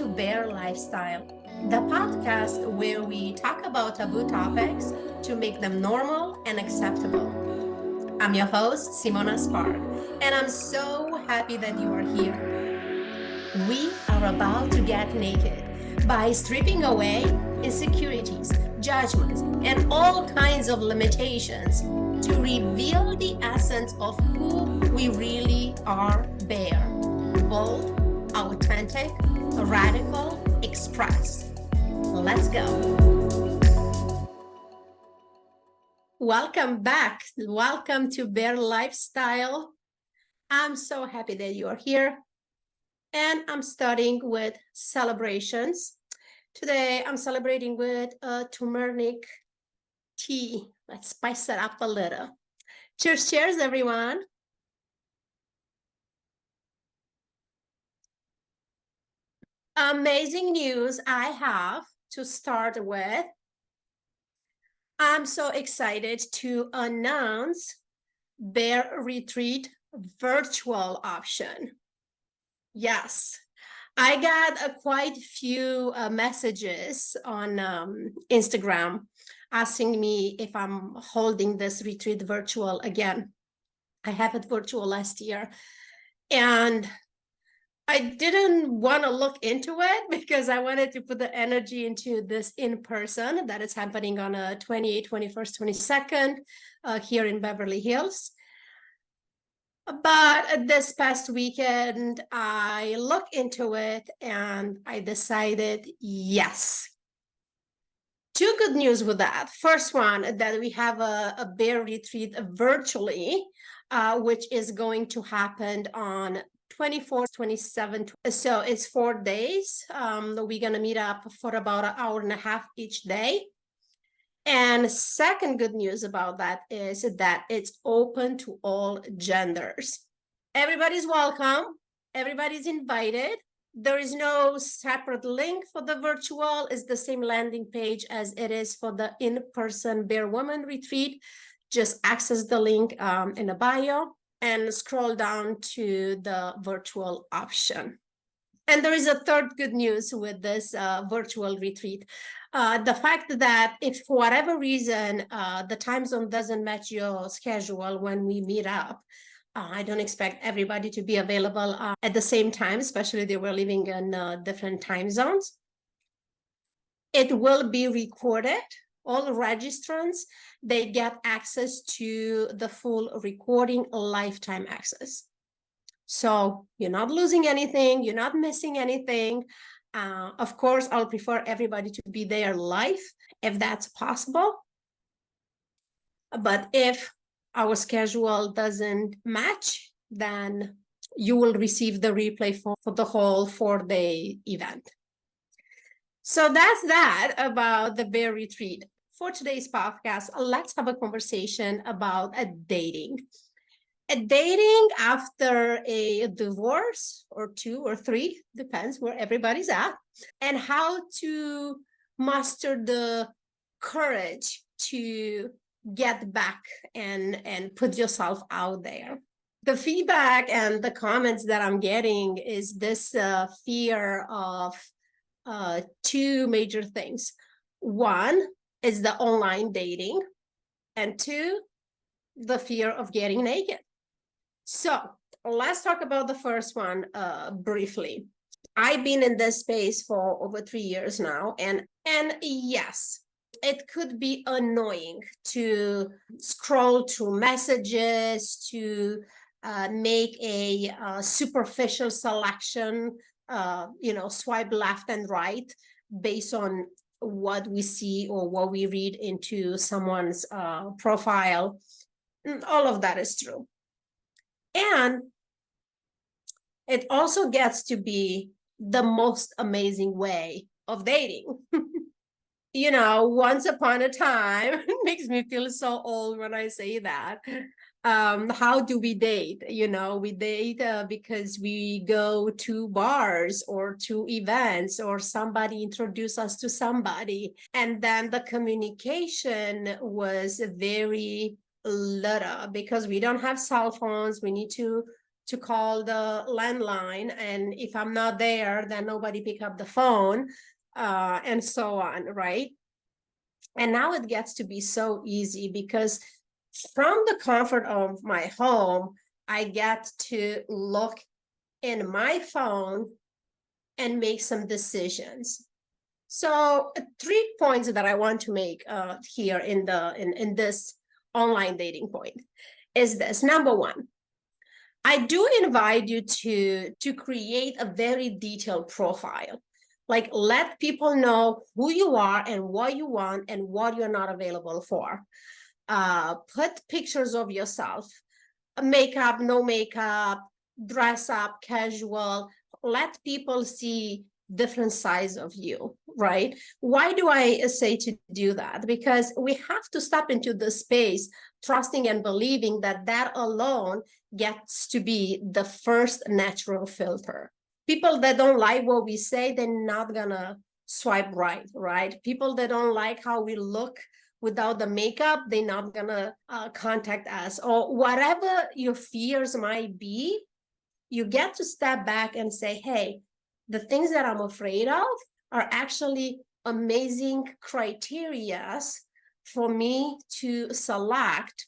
to Bear Lifestyle, the podcast where we talk about taboo topics to make them normal and acceptable. I'm your host, Simona Spark, and I'm so happy that you are here. We are about to get naked by stripping away insecurities, judgments, and all kinds of limitations to reveal the essence of who we really are, Bear. Bold, authentic, radical, express. Let's go. Welcome back. Welcome to Bear Lifestyle. I'm so happy that you are here. And I'm starting with celebrations. Today, I'm celebrating with a turmeric tea. Let's spice it up a little. Cheers, cheers, everyone. Amazing news I have to start with. I'm so excited to announce Bear Retreat virtual option. Yes, I got quite a few messages on Instagram asking me if I'm holding this retreat virtual again. I had it virtual last year, and I didn't want to look into it because I wanted to put the energy into this in person that is happening on 28th, 21st, 22nd here in Beverly Hills. But this past weekend, I looked into it and I decided, yes. Two good news with that. First one, that we have a bear retreat virtually, which is going to happen on 24th, 27th. So it's 4 days. We're going to meet up for about an hour and a half each day. And second good news about that is that it's open to all genders. Everybody's welcome. Everybody's invited. There is no separate link for the virtual. It's the same landing page as it is for the in-person Bear Woman retreat. Just access the link in the bio and scroll down to the virtual option. And there is a third good news with this virtual retreat. The fact that if for whatever reason the time zone doesn't match your schedule when we meet up, I don't expect everybody to be available at the same time, especially if they were living in different time zones. It will be recorded. All registrants, they get access to the full recording, lifetime access. So you're not losing anything, you're not missing anything. Of course, I'll prefer everybody to be there live if that's possible. But if our schedule doesn't match, then you will receive the replay for the whole 4-day event. So that's that about the Bear Retreat. For today's podcast, let's have a conversation about dating. Dating after a divorce or 2 or 3, depends where everybody's at, and how to muster the courage to get back and put yourself out there. The feedback and the comments that I'm getting is this fear of 2 major things. One is the online dating, and 2, the fear of getting naked. So let's talk about the first one briefly. I've been in this space for over 3 years now, and yes, it could be annoying to scroll through messages, to make a superficial selection, swipe left and right based on what we see or what we read into someone's profile. All of that is true. And it also gets to be the most amazing way of dating. Once upon a time, it makes me feel so old when I say that. How do we date? We date because we go to bars or to events, or somebody introduced us to somebody. And then the communication was very little because we don't have cell phones. We need to to call the landline, and if I'm not there, then nobody pick up the phone, and so on, right? And now it gets to be so easy because from the comfort of my home, I get to look in my phone and make some decisions. So 3 points that I want to make here in this online dating point is this. Number one, I do invite you to create a very detailed profile. Like, let people know who you are and what you want and what you're not available for. Put pictures of yourself, makeup, no makeup, dress up, casual. Let people see different sides of you, right? Why do I say to do that? Because we have to step into the space trusting and believing that that alone gets to be the first natural filter. People that don't like what we say, they're not gonna swipe right? People that don't like how we look without the makeup, they're not gonna contact us. Or whatever your fears might be, you get to step back and say, hey, the things that I'm afraid of are actually amazing criteria for me to select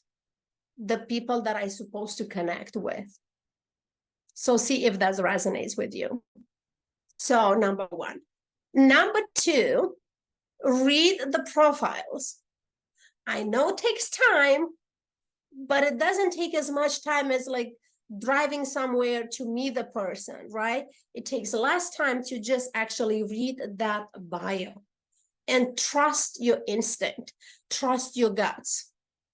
the people that I'm supposed to connect with. So see if that resonates with you. So number one. Number two, read the profiles. I know it takes time, but it doesn't take as much time as like driving somewhere to meet the person, right? It takes less time to just actually read that bio and trust your instinct, trust your guts.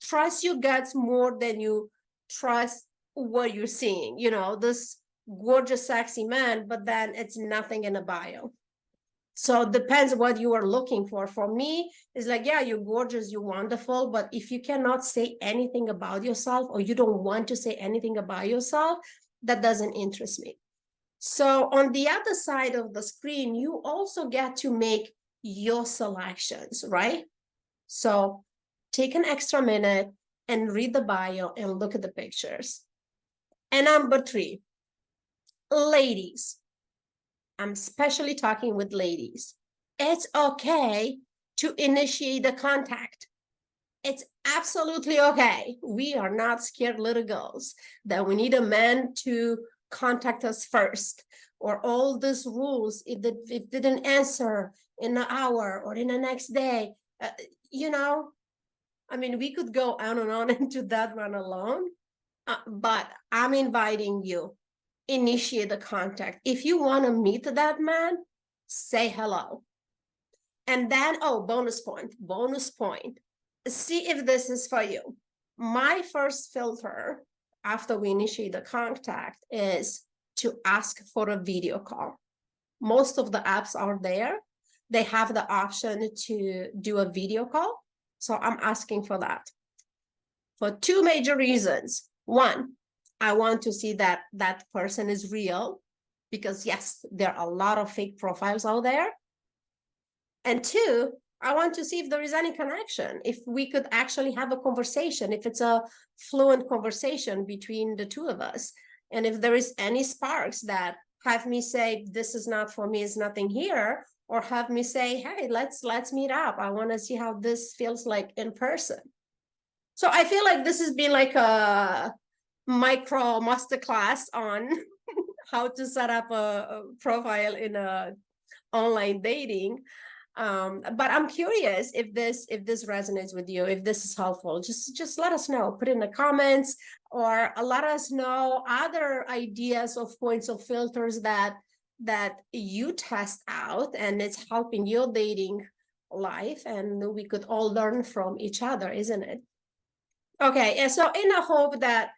Trust your guts more than you trust what you're seeing. You know, this gorgeous, sexy man, but then it's nothing in a bio. So it depends what you are looking for. For me, it's like, yeah, you're gorgeous, you're wonderful, but if you cannot say anything about yourself or you don't want to say anything about yourself, that doesn't interest me. So on the other side of the screen, you also get to make your selections, right? So take an extra minute and read the bio and look at the pictures. And number three, ladies, I'm especially talking with ladies. It's okay to initiate the contact. It's absolutely okay. We are not scared little girls that we need a man to contact us first, or all these rules, if it didn't answer in an hour or in the next day. You know, I mean, we could go on and on into that one alone, but I'm inviting you, initiate the contact. If you want to meet that man, say hello. And then, oh, bonus point. See if this is for you. My first filter after we initiate the contact is to ask for a video call. Most of the apps are there. They have the option to do a video call. So I'm asking for that for two major reasons. One, I want to see that that person is real, because yes, there are a lot of fake profiles out there. And two, I want to see if there is any connection, if we could actually have a conversation, if it's a fluent conversation between the two of us, and if there is any sparks that have me say, this is not for me, it's nothing here, or have me say, hey, let's meet up. I want to see how this feels like in person. So I feel like this has been like a micro masterclass on how to set up a profile in a online dating. But I'm curious if this resonates with you, if this is helpful. Just let us know. Put in the comments, or let us know other ideas of points of filters that you test out and it's helping your dating life, and we could all learn from each other, isn't it? Okay, and so in the hope that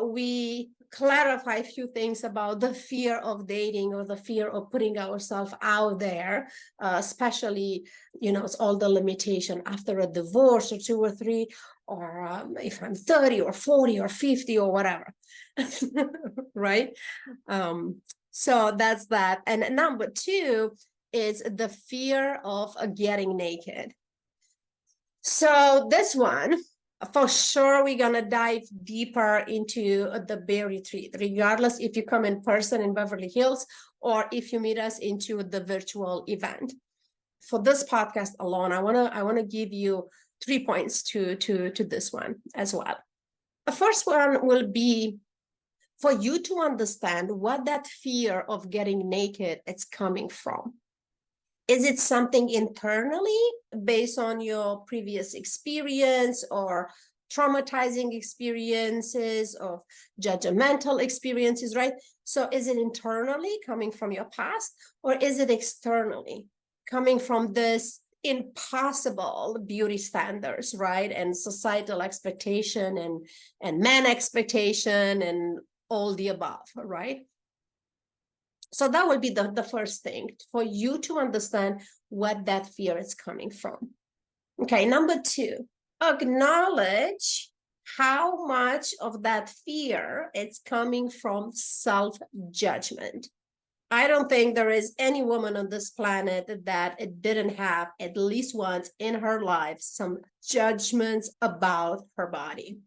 we clarify a few things about the fear of dating or the fear of putting ourselves out there, especially, you know, it's all the limitation after a divorce or 2 or 3, or if I'm 30 or 40 or 50 or whatever, right? So that's that. And number 2 is the fear of getting naked. So this one, For sure, we're going to dive deeper into the Bay Retreat, regardless if you come in person in Beverly Hills or if you meet us into the virtual event. For this podcast alone, I want to give you 3 points to this one as well. The first one will be for you to understand what that fear of getting naked is coming from. Is it something internally based on your previous experience or traumatizing experiences of judgmental experiences, right? So is it internally coming from your past, or is it externally coming from this impossible beauty standards, right? And societal expectation and man expectation and all the above, right? So that will be the first thing for you to understand what that fear is coming from. Okay, number 2, acknowledge how much of that fear is coming from self-judgment. I don't think there is any woman on this planet that it didn't have at least once in her life some judgments about her body.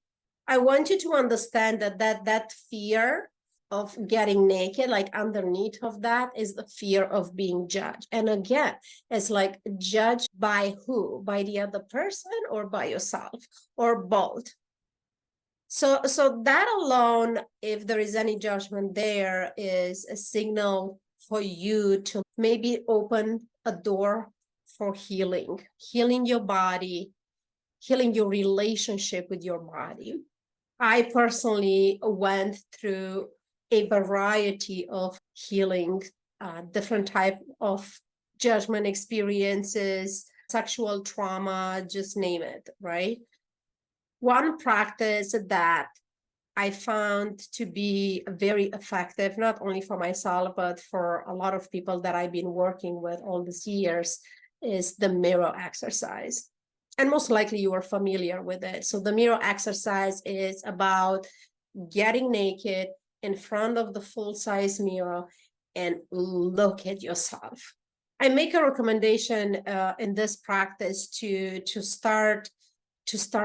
I want you to understand that fear of getting naked, like underneath of that is the fear of being judged. And again, it's like judged by who? By the other person or by yourself or both? So that alone, if there is any judgment there, is a signal for you to maybe open a door for healing your body, healing your relationship with your body. I personally went through a variety of healing, different type of judgment experiences, sexual trauma, just name it, right? One practice that I found to be very effective, not only for myself, but for a lot of people that I've been working with all these years, is the mirror exercise. And most likely you are familiar with it. So the mirror exercise is about getting naked in front of the full-size mirror and look at yourself. I make a recommendation in this practice to start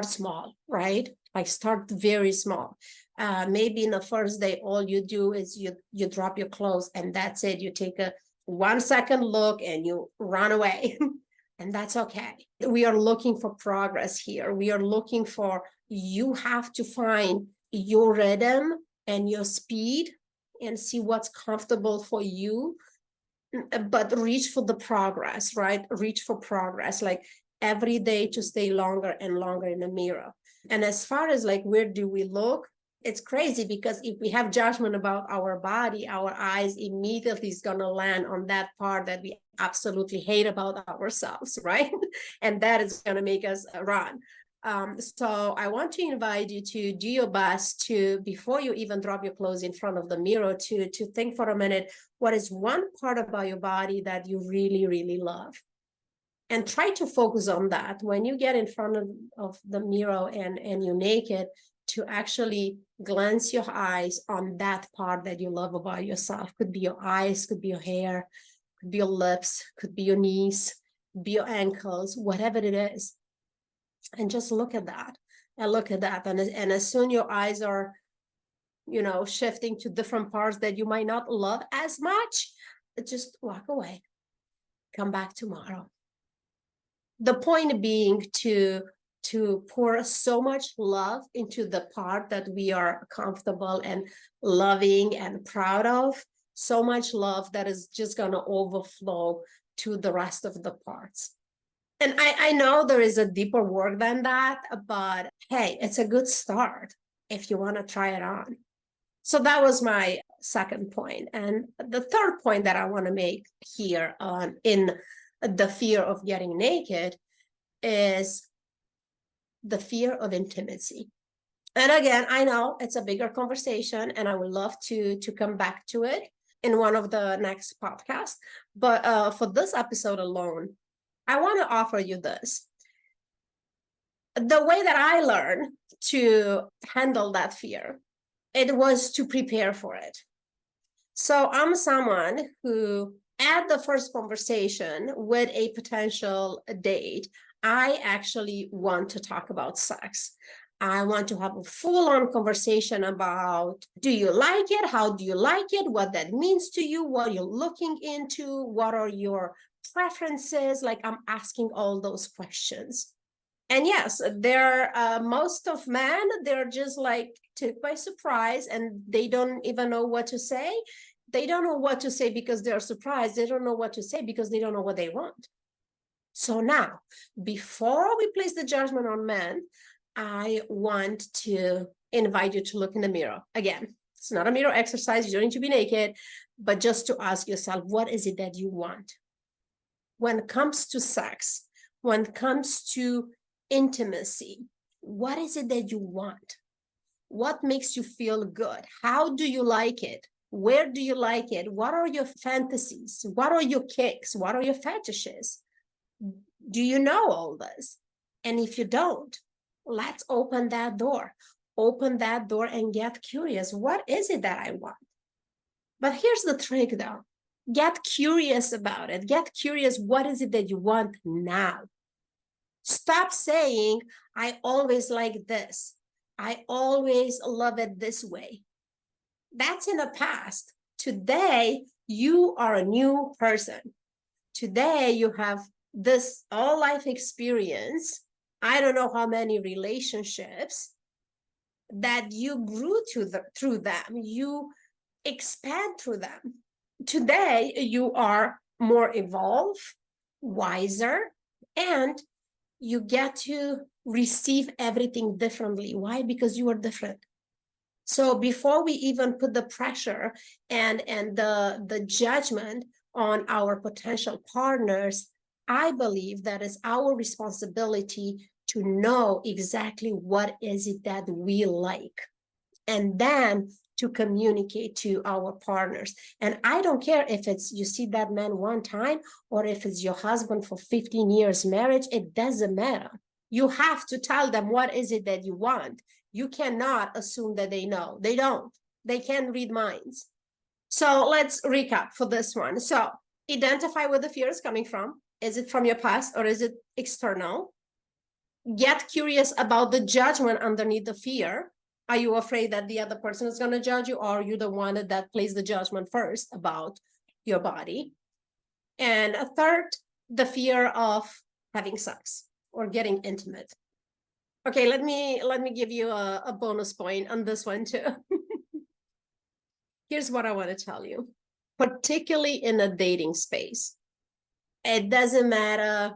small, right? Like start very small. Maybe in the first day, all you do is you drop your clothes and that's it. You take a 1 second look and you run away. And that's okay. We are looking for progress here. We are looking for, you have to find your rhythm and your speed and see what's comfortable for you, but reach for the progress, right? Reach for progress, like every day to stay longer and longer in the mirror. And as far as like, where do we look? It's crazy because if we have judgment about our body, our eyes immediately is going to land on that part that we absolutely hate about ourselves, right? And that is going to make us run. So I want to invite you to do your best to, before you even drop your clothes in front of the mirror, to think for a minute, what is one part about your body that you really, really love? And try to focus on that when you get in front of the mirror and you're naked, to actually glance your eyes on that part that you love about yourself. Could be your eyes, could be your hair, could be your lips, could be your knees, could be your ankles, whatever it is. And just look at that and look at that. And as soon your eyes are, shifting to different parts that you might not love as much, just walk away, come back tomorrow. The point being to pour so much love into the part that we are comfortable and loving and proud of, so much love that is just going to overflow to the rest of the parts. And I know there is a deeper work than that, but hey, it's a good start if you want to try it on. So that was my second point. And the third point that I want to make here in the fear of getting naked is the fear of intimacy. And again, I know it's a bigger conversation and I would love to come back to it in one of the next podcasts. But for this episode alone, I want to offer you this. The way that I learned to handle that fear, it was to prepare for it. So I'm someone who, at the first conversation with a potential date, I actually want to talk about sex. I want to have a full-on conversation about, do you like it? How do you like it? What that means to you? What you're looking into? What are your preferences? Like, I'm asking all those questions. And yes, most of men, they're just like took by surprise and they don't even know what to say. They don't know what to say because they're surprised. They don't know what to say because they don't know what they want. So now, before we place the judgment on men, I want to invite you to look in the mirror. Again, it's not a mirror exercise. You don't need to be naked, but just to ask yourself, what is it that you want? When it comes to sex, when it comes to intimacy, what is it that you want? What makes you feel good? How do you like it? Where do you like it? What are your fantasies? What are your kicks? What are your fetishes? Do you know all this? And if you don't, let's open that door. Open that door and get curious. What is it that I want? But here's the trick though. Get curious about it. Get curious. What is it that you want now? Stop saying, I always like this. I always love it this way. That's in the past. Today, you are a new person. Today, you have this all life experience. I don't know how many relationships that you grew through them. You expand through them. Today, you are more evolved, wiser, and you get to receive everything differently. Why? Because you are different. So before we even put the pressure and the judgment on our potential partners, I believe that it's our responsibility to know exactly what is it that we like, and then to communicate to our partners. And I don't care if it's you see that man one time or if it's your husband for 15 years marriage, it doesn't matter. You have to tell them what is it that you want. You cannot assume that they know. They don't. They can't read minds. So let's recap for this one. So identify where the fear is coming from. Is it from your past or is it external? Get curious about the judgment underneath the fear. Are you afraid that the other person is going to judge you, or are you the one that placed the judgment first about your body? And a third, the fear of having sex or getting intimate. Okay, let me give you a bonus point on this one too. Here's what I want to tell you, particularly in a dating space. It doesn't matter.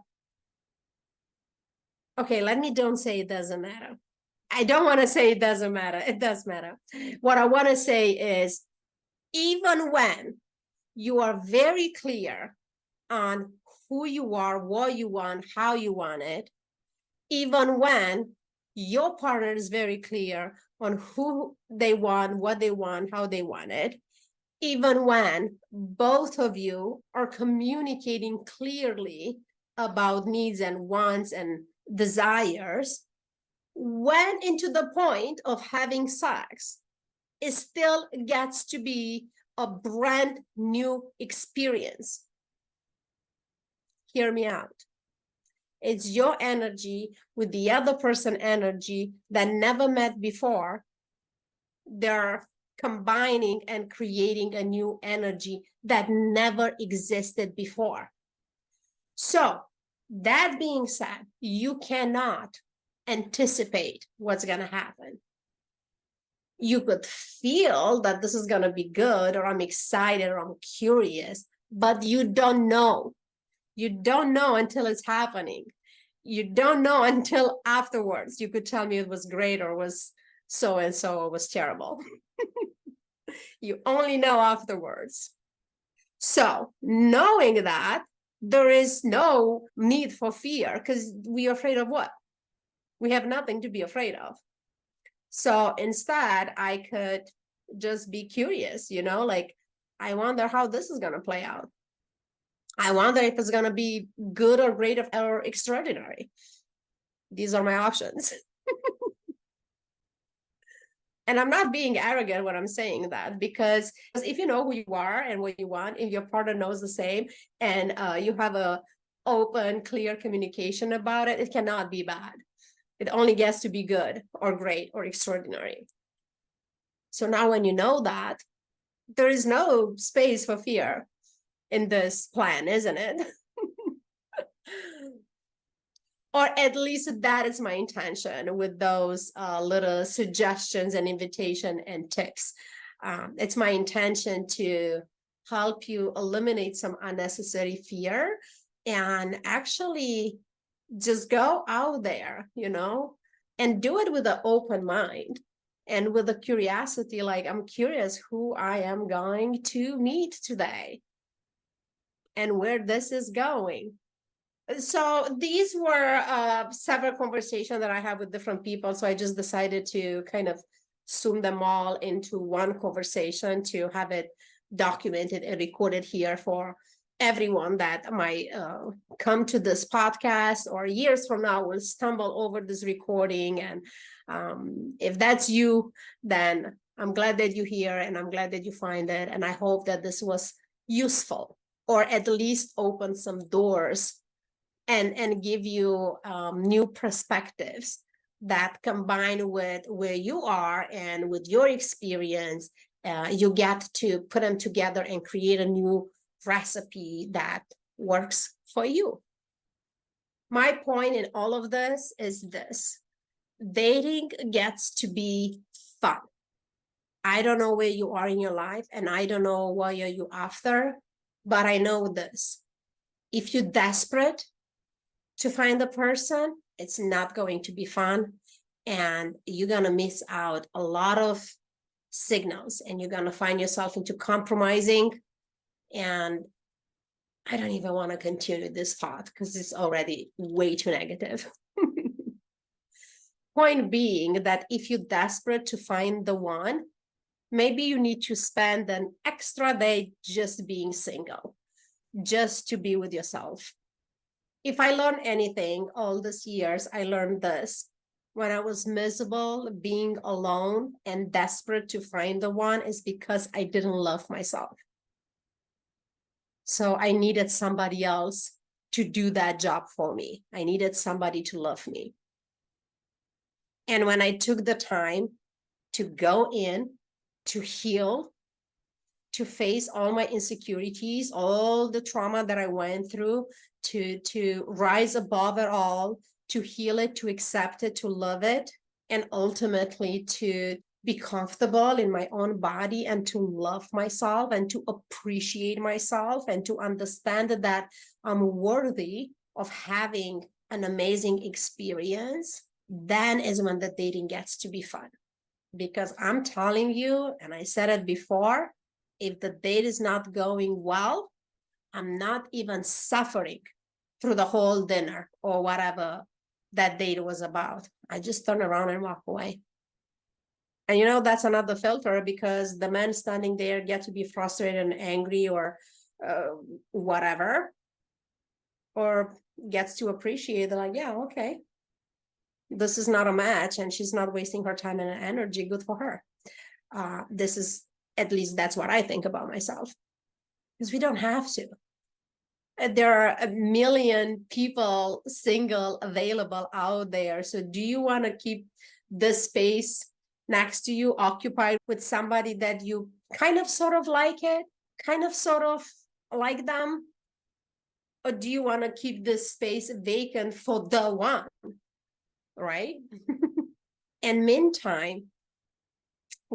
Okay, don't say it doesn't matter. I don't want to say it doesn't matter. It does matter. What I want to say is, even when you are very clear on who you are, what you want, how you want it, even when your partner is very clear on who they want, what they want, how they want it, even when both of you are communicating clearly about needs and wants and desires, when into the point of having sex, it still gets to be a brand new experience. Hear me out. It's your energy with the other person energy that never met before. They're combining and creating a new energy that never existed before. So that being said, you cannot anticipate what's going to happen. You could feel that this is going to be good, or I'm excited, or I'm curious, but you don't know. You don't know until it's happening. You don't know until afterwards. You could tell me it was great or was so and so or was terrible. You only know afterwards. So knowing that, there is no need for fear, because we are afraid of what? We have nothing to be afraid of. So instead, I could just be curious, like, I wonder how this is going to play out. I wonder if it's going to be good or great or extraordinary. These are my options. And I'm not being arrogant when I'm saying that, because if you know who you are and what you want, if your partner knows the same, and you have a open, clear communication about it, it cannot be bad. It only gets to be good or great or extraordinary. So now when you know that, there is no space for fear in this plan, isn't it? Or at least that is my intention with those little suggestions and invitation and tips. It's my intention to help you eliminate some unnecessary fear and actually just go out there, and do it with an open mind and with a curiosity, like I'm curious who I am going to meet today and where this is going. So these were several conversations that I have with different people. So I just decided to kind of zoom them all into one conversation to have it documented and recorded here for everyone that might come to this podcast or years from now will stumble over this recording. And if that's you, then I'm glad that you're here and I'm glad that you find it. And I hope that this was useful or at least open some doors and give you new perspectives that combine with where you are and with your experience, you get to put them together and create a new recipe that works for you. My point in all of this is this: dating gets to be fun. I don't know where you are in your life and I don't know what you're after, but I know this: if you're desperate to find the person, it's not going to be fun. And you're going to miss out a lot of signals and you're going to find yourself into compromising. And I don't even want to continue this thought because it's already way too negative. Point being that if you're desperate to find the one, maybe you need to spend an extra day just being single, just to be with yourself. If I learned anything all these years, I learned this: when I was miserable, being alone and desperate to find the one is because I didn't love myself. So I needed somebody else to do that job for me. I needed somebody to love me. And when I took the time to go in, to heal, to face all my insecurities, all the trauma that I went through, to rise above it all, to heal it, to accept it, to love it, and ultimately to be comfortable in my own body and to love myself and to appreciate myself and to understand that I'm worthy of having an amazing experience, then is when the dating gets to be fun. Because I'm telling you, and I said it before, if the date is not going well, I'm not even suffering through the whole dinner or whatever that date was about. I just turn around and walk away. And that's another filter, because the men standing there get to be frustrated and angry or whatever, or gets to appreciate, they're like, yeah, okay, this is not a match and she's not wasting her time and energy. Good for her. This is, at least that's what I think about myself, because we don't have to. There are a million people single available out there. So do you want to keep this space next to you occupied with somebody that you kind of sort of like it, kind of sort of like them? Or do you want to keep this space vacant for the one, right? And meantime,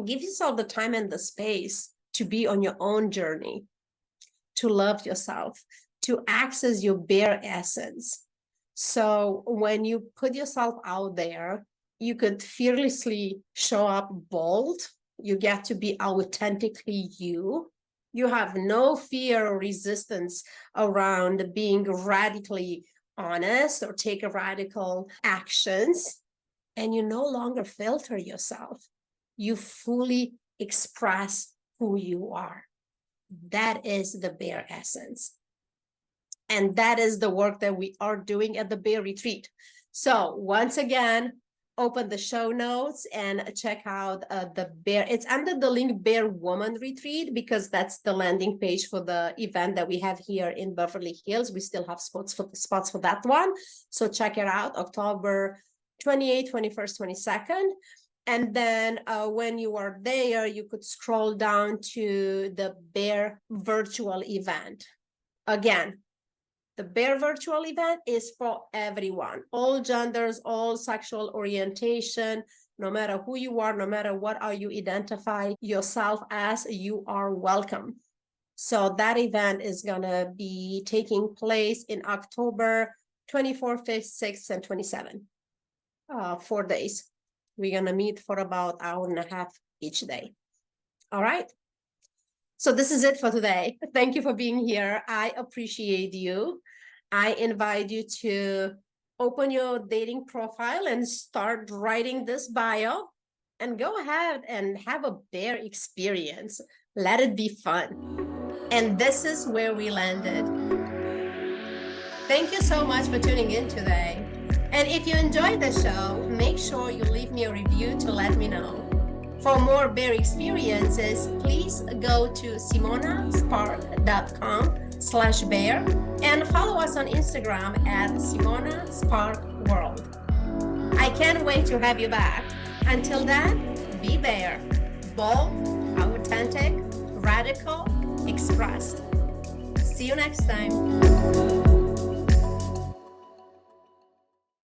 give yourself the time and the space to be on your own journey, to love yourself, to access your bare essence. So when you put yourself out there, you could fearlessly show up bold. You get to be authentically you. You have no fear or resistance around being radically honest or take radical actions. And you no longer filter yourself. You fully express who you are. That is the bare essence. And that is the work that we are doing at the Bear Retreat. So once again, open the show notes and check out the bear. It's under the link Bear Woman Retreat, because that's the landing page for the event that we have here in Beverly Hills. We still have spots for that one. So check it out, October 28th, 21st, 22nd. And then when you are there, you could scroll down to the Bear virtual event. Again, the Bear virtual event is for everyone, all genders, all sexual orientation, no matter who you are, no matter what are you identify yourself as, you are welcome. So that event is gonna be taking place in October 24th, 5th, 6th, and 27th, 4 days. We're gonna meet for about an hour and a half each day. All right. So this is it for today. Thank you for being here. I appreciate you. I invite you to open your dating profile and start writing this bio and go ahead and have a bear experience. Let it be fun. And this is where we landed. Thank you so much for tuning in today. And if you enjoyed the show, make sure you leave me a review to let me know. For more bear experiences, please go to simonaspark.com/bear and follow us on Instagram at simonasparkworld. I can't wait to have you back. Until then, be bear, bold, authentic, radical, expressed. See you next time.